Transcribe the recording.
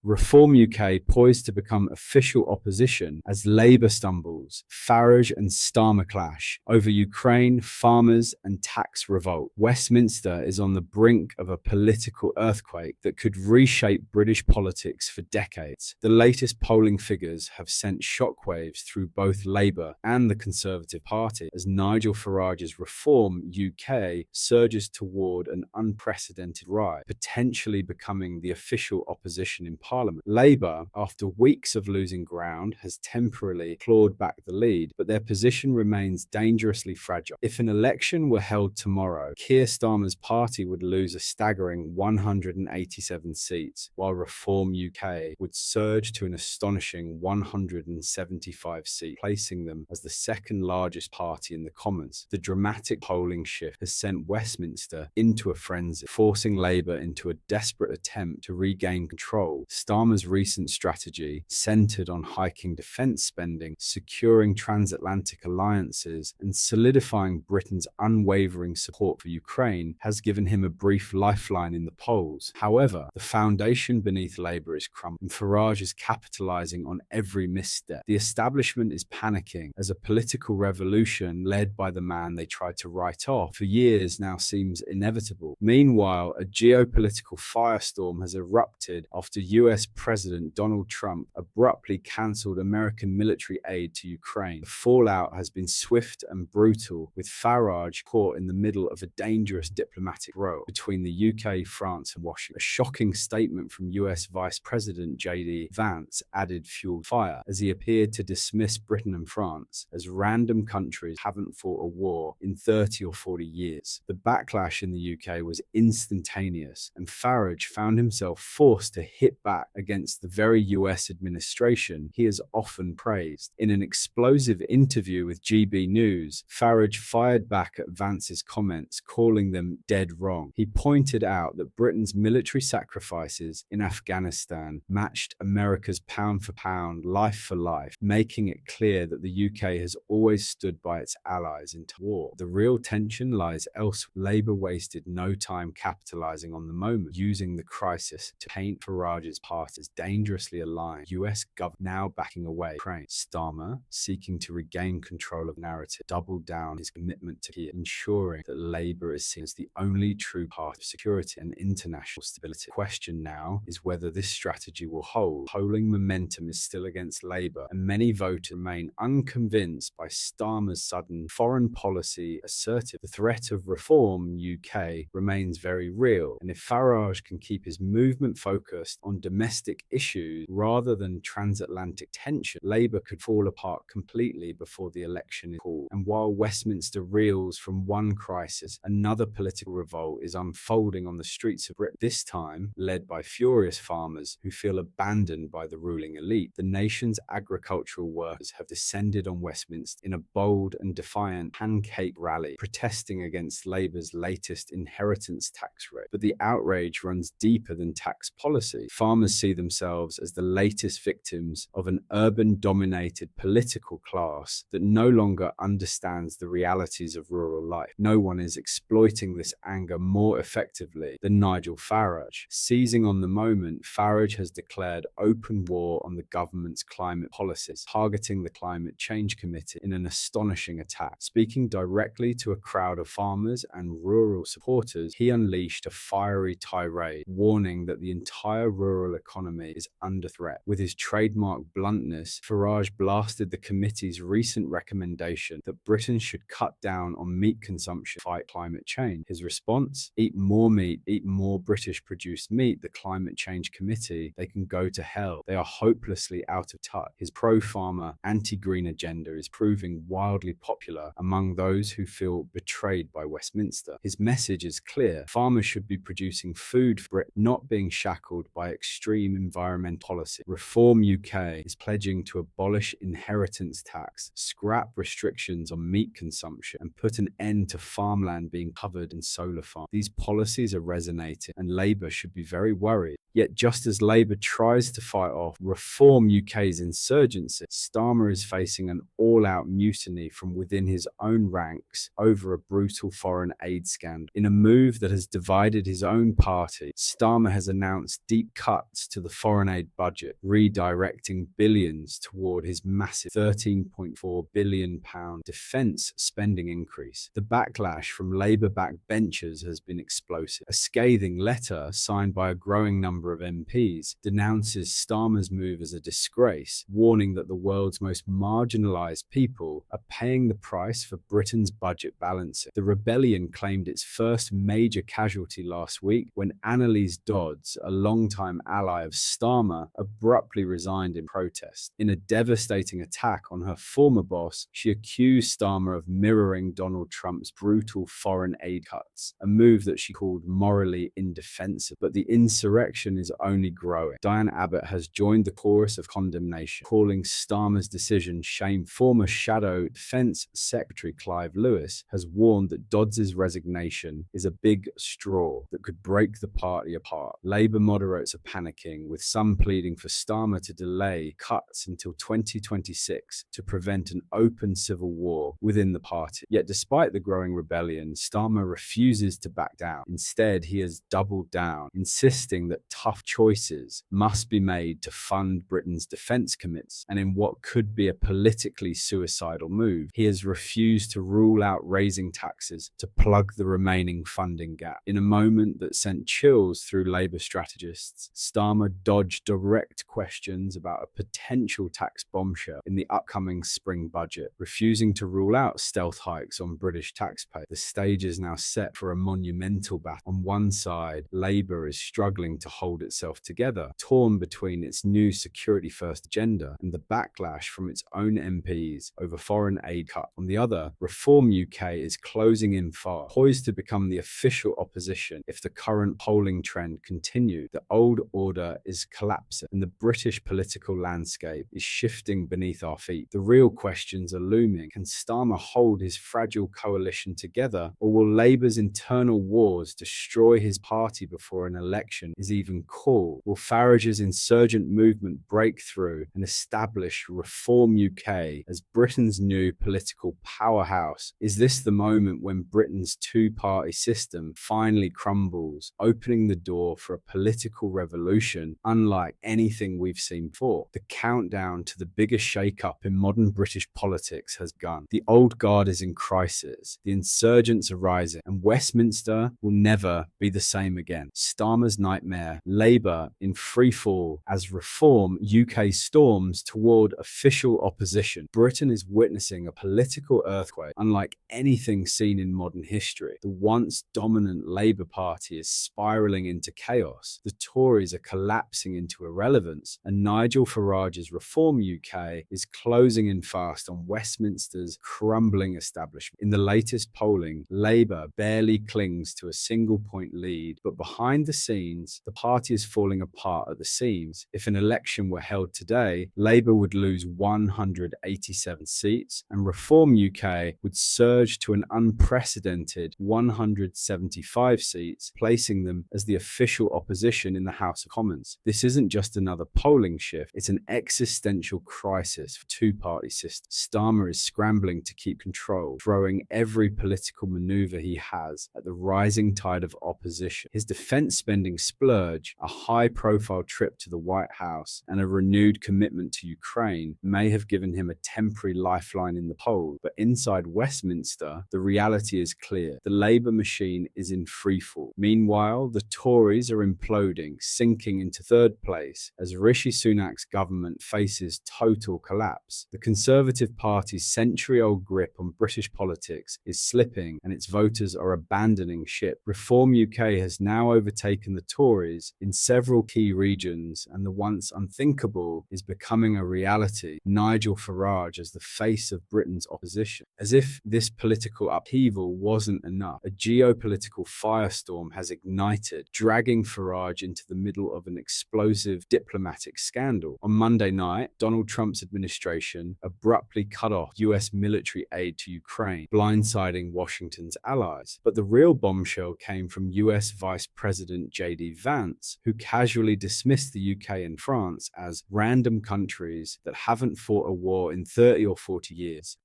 Reform UK poised to become official opposition as Labour stumbles, Farage and Starmer clash over Ukraine, farmers and tax revolt. Westminster is on the brink of a political earthquake that could reshape British politics for decades. The latest polling figures have sent shockwaves through both Labour and the Conservative Party as Nigel Farage's Reform UK surges toward an unprecedented rise, potentially becoming the official opposition in Parliament. Labour, after weeks of losing ground, has temporarily clawed back the lead, but their position remains dangerously fragile. If an election were held tomorrow, Keir Starmer's party would lose a staggering 187 seats, while Reform UK would surge to an astonishing 175 seats, placing them as the second largest party in the Commons. The dramatic polling shift has sent Westminster into a frenzy, forcing Labour into a desperate attempt to regain control. Starmer's recent strategy, centered on hiking defense spending, securing transatlantic alliances, and solidifying Britain's unwavering support for Ukraine, has given him a brief lifeline in the polls. However, the foundation beneath Labour is crumbling, and Farage is capitalizing on every misstep. The establishment is panicking as a political revolution led by the man they tried to write off for years now seems inevitable. Meanwhile, a geopolitical firestorm has erupted after US President Donald Trump abruptly cancelled American military aid to Ukraine. The fallout has been swift and brutal, with Farage caught in the middle of a dangerous diplomatic row between the UK, France, and Washington. A shocking statement from US Vice President J.D. Vance added fuel to the fire as he appeared to dismiss Britain and France as random countries haven't fought a war in 30 or 40 years. The backlash in the UK was instantaneous, and Farage found himself forced to hit back against the very US administration he has often praised. In an explosive interview with GB News, Farage fired back at Vance's comments, calling them dead wrong. He pointed out that Britain's military sacrifices in Afghanistan matched America's pound for pound, life for life, making it clear that the UK has always stood by its allies in war. The real tension lies elsewhere. Labour wasted no time capitalising on the moment, using the crisis to paint Farage's party as dangerously aligned. US government now backing away Ukraine. Starmer, seeking to regain control of narrative, doubled down his commitment to Kiev, ensuring that Labour is seen as the only true path of security and international stability. The question now is whether this strategy will hold. Polling momentum is still against Labour, and many voters remain unconvinced by Starmer's sudden foreign policy assertive. The threat of Reform UK remains very real, and if Farage can keep his movement focused on domestic issues rather than transatlantic tension, Labour could fall apart completely before the election is called. And while Westminster reels from one crisis, another political revolt is unfolding on the streets of Britain, this time led by furious farmers who feel abandoned by the ruling elite. The nation's agricultural workers have descended on Westminster in a bold and defiant pancake rally, protesting against Labour's latest inheritance tax rate. But the outrage runs deeper than tax policy. Farmers see themselves as the latest victims of an urban-dominated political class that no longer understands the realities of rural life. No one is exploiting this anger more effectively than Nigel Farage. Seizing on the moment, Farage has declared open war on the government's climate policies, targeting the Climate Change Committee in an astonishing attack. Speaking directly to a crowd of farmers and rural supporters, he unleashed a fiery tirade, warning that the entire rural economy is under threat. With his trademark bluntness, Farage blasted the committee's recent recommendation that Britain should cut down on meat consumption to fight climate change. His response? Eat more meat, eat more British-produced meat. The Climate Change Committee, they can go to hell. They are hopelessly out of touch. His pro-farmer, anti-green agenda is proving wildly popular among those who feel betrayed by Westminster. His message is clear. Farmers should be producing food for Britain, not being shackled by extreme environmental policy. Reform UK is pledging to abolish inheritance tax, scrap restrictions on meat consumption, and put an end to farmland being covered in solar farms. These policies are resonating, and Labour should be very worried. Yet just as Labour tries to fight off Reform UK's insurgency, Starmer is facing an all-out mutiny from within his own ranks over a brutal foreign aid scandal. In a move that has divided his own party, Starmer has announced deep cuts cuts to the foreign aid budget, redirecting billions toward his massive £13.4 billion defence spending increase. The backlash from Labour-backed benchers has been explosive. A scathing letter signed by a growing number of MPs denounces Starmer's move as a disgrace, warning that the world's most marginalised people are paying the price for Britain's budget balancing. The rebellion claimed its first major casualty last week when Annalise Dodds, a longtime ally of Starmer, abruptly resigned in protest. In a devastating attack on her former boss, she accused Starmer of mirroring Donald Trump's brutal foreign aid cuts, a move that she called morally indefensible. But the insurrection is only growing. Diane Abbott has joined the chorus of condemnation, calling Starmer's decision shameful. Former Shadow Defense Secretary Clive Lewis has warned that Dodds' resignation is a big straw that could break the party apart. Labour moderates are panicking, with some pleading for Starmer to delay cuts until 2026 to prevent an open civil war within the party. Yet despite the growing rebellion, Starmer refuses to back down. Instead, he has doubled down, insisting that tough choices must be made to fund Britain's defence commitments, and in what could be a politically suicidal move, he has refused to rule out raising taxes to plug the remaining funding gap. In a moment that sent chills through Labour strategists, Starmer dodged direct questions about a potential tax bombshell in the upcoming spring budget, refusing to rule out stealth hikes on British taxpayers. The stage is now set for a monumental battle. On one side, Labour is struggling to hold itself together, torn between its new security-first agenda and the backlash from its own MPs over foreign aid cut. On the other, Reform UK is closing in fast, poised to become the official opposition if the current polling trend continues. The old order is collapsing, and the British political landscape is shifting beneath our feet. The real questions are looming. Can Starmer hold his fragile coalition together, or will Labour's internal wars destroy his party before an election is even called? Will Farage's insurgent movement break through and establish Reform UK as Britain's new political powerhouse? Is this the moment when Britain's two-party system finally crumbles, opening the door for a political revolution unlike anything we've seen before? The countdown to the biggest shake-up in modern British politics has begun. The old guard is in crisis, the insurgents are rising, and Westminster will never be the same again. Starmer's nightmare, Labour in free fall as Reform UK storms toward official opposition. Britain is witnessing a political earthquake unlike anything seen in modern history. The once dominant Labour Party is spiralling into chaos. The Tories are collapsing into irrelevance, and Nigel Farage's Reform UK is closing in fast on Westminster's crumbling establishment. In the latest polling, Labour barely clings to a single-point lead, but behind the scenes, the party is falling apart at the seams. If an election were held today, Labour would lose 187 seats, and Reform UK would surge to an unprecedented 175 seats, placing them as the official opposition in the House of Commons. This isn't just another polling shift, it's an existential crisis for two-party systems. Starmer is scrambling to keep control, throwing every political maneuver he has at the rising tide of opposition. His defense spending splurge, a high-profile trip to the White House, and a renewed commitment to Ukraine may have given him a temporary lifeline in the polls, but inside Westminster, the reality is clear. The Labour machine is in freefall. Meanwhile, the Tories are imploding, sinking into third place as Rishi Sunak's government faces total collapse. The Conservative Party's century-old grip on British politics is slipping, and its voters are abandoning ship. Reform UK has now overtaken the Tories in several key regions, and the once unthinkable is becoming a reality. Nigel Farage as the face of Britain's opposition. As if this political upheaval wasn't enough, a geopolitical firestorm has ignited, dragging Farage into the middle of an explosive diplomatic scandal. On Monday night, Donald Trump's administration abruptly cut off US military aid to Ukraine, blindsiding Washington's allies. But the real bombshell came from US Vice President J.D. Vance, who casually dismissed the UK and France as random countries that haven't fought a war in 30 or 40 years.